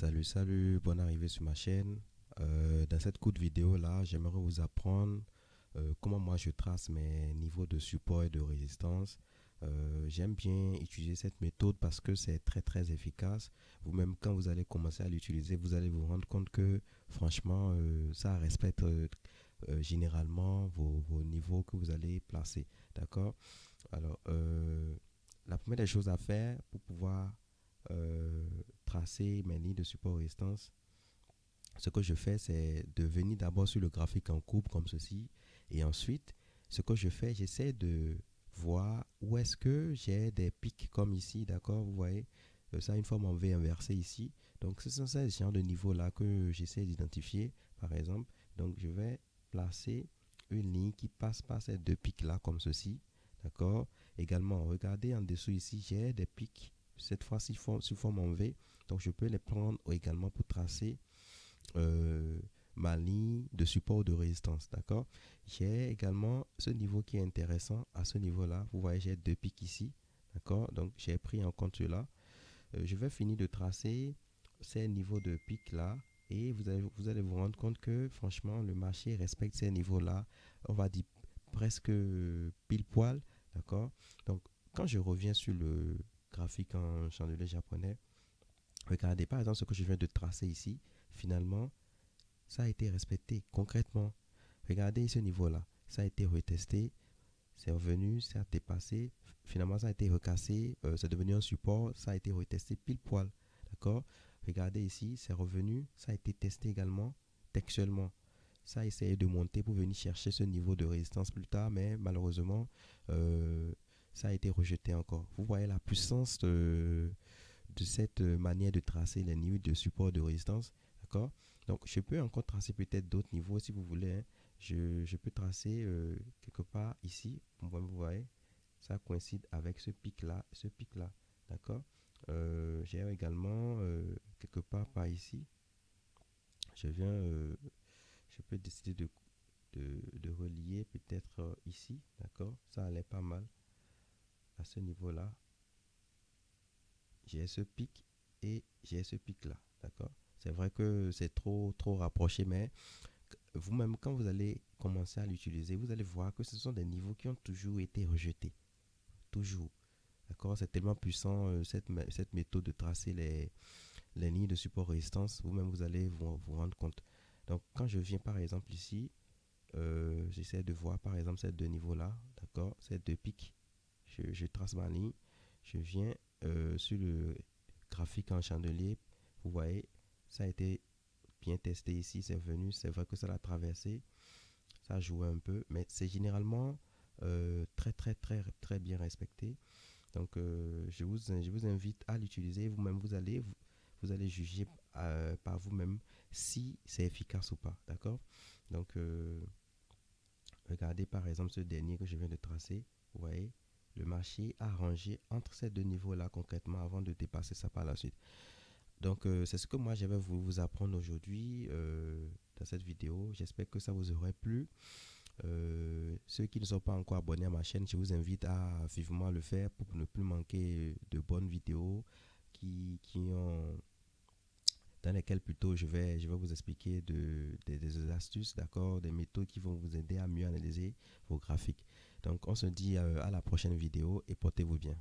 Salut, bonne arrivée sur ma chaîne. Dans cette courte vidéo là, j'aimerais vous apprendre comment moi je trace mes niveaux de support et de résistance. J'aime bien utiliser cette méthode parce que c'est très efficace. Vous-même, quand vous allez commencer à l'utiliser, vous allez vous rendre compte que franchement, ça respecte généralement vos niveaux que vous allez placer. D'accord? Alors, la première des choses à faire pour pouvoir euh, tracer mes lignes de support résistance, ce que je fais, c'est de venir d'abord sur le graphique en courbe comme ceci. Et ensuite, ce que je fais, j'essaie de voir où est-ce que j'ai des pics comme ici, d'accord? Vous voyez, ça a une forme en V inversée ici. Donc, ce sont ces genres de niveaux-là que j'essaie d'identifier, par exemple. Donc, je vais placer une ligne qui passe par ces deux pics-là comme ceci, d'accord? Également, regardez en dessous ici, j'ai des pics, cette fois-ci sous forme en V. Donc, je peux les prendre également pour tracer euh, ma ligne de support ou de résistance, d'accord? J'ai également ce niveau qui est intéressant. À ce niveau-là, vous voyez, j'ai deux pics ici, d'accord? Donc, j'ai pris en compte cela. Je vais finir de tracer ces niveaux de pics là et vous allez vous rendre compte que franchement, le marché respecte ces niveaux-là. On va dire presque pile poil, d'accord? Donc, quand je reviens sur le graphique en chandelier japonais, regardez par exemple ce que je viens de tracer ici. Finalement, ça a été respecté concrètement. Regardez ce niveau-là. Ça a été retesté, c'est revenu, ça a dépassé. Finalement, ça a été recassé, c'est devenu un support, ça a été retesté pile poil. D'accord? Regardez ici, c'est revenu, ça a été testé également textuellement. Ça a essayé de monter pour venir chercher ce niveau de résistance plus tard, mais malheureusement, euh, ça a été rejeté encore. Vous voyez la puissance de cette manière de tracer les niveaux de support et de résistance. D'accord? Donc, je peux encore tracer peut-être d'autres niveaux si vous voulez, hein. Je peux tracer quelque part ici. Vous voyez, ça coïncide avec ce pic-là, ce pic-là. D'accord? J'ai également quelque part par ici. Je viens, je peux décider de relier peut-être ici. D'accord? Ça allait pas mal à ce niveau-là. J'ai ce pic et j'ai ce pic là, d'accord? C'est vrai que c'est trop rapproché, mais vous-même, quand vous allez commencer à l'utiliser, vous allez voir que ce sont des niveaux qui ont toujours été rejetés, toujours, d'accord? C'est tellement puissant cette méthode de tracer les lignes de support résistance, vous-même vous allez vous rendre compte. Donc, quand je viens par exemple ici, j'essaie de voir par exemple ces deux niveaux-là, d'accord? Ces deux pics, je trace ma ligne, je viens sur le graphique en chandelier, vous voyez, ça a été bien testé ici, c'est venu, c'est vrai que ça l'a traversé, ça a joué un peu, mais c'est généralement très bien respecté. Donc je vous invite à l'utiliser vous-même, vous allez juger par vous-même si c'est efficace ou pas, d'accord? Donc regardez par exemple ce dernier que je viens de tracer, vous voyez, le marché a rangé entre ces deux niveaux-là concrètement avant de dépasser ça par la suite. Donc, c'est ce que moi, j'avais voulu vous apprendre aujourd'hui dans cette vidéo. J'espère que ça vous aurait plu. Ceux qui ne sont pas encore abonnés à ma chaîne, je vous invite à vivement le faire pour ne plus manquer de bonnes vidéos qui ont, dans lesquelles plutôt je vais vous expliquer des astuces, d'accord, des méthodes qui vont vous aider à mieux analyser vos graphiques. Donc, on se dit à la prochaine vidéo et portez-vous bien.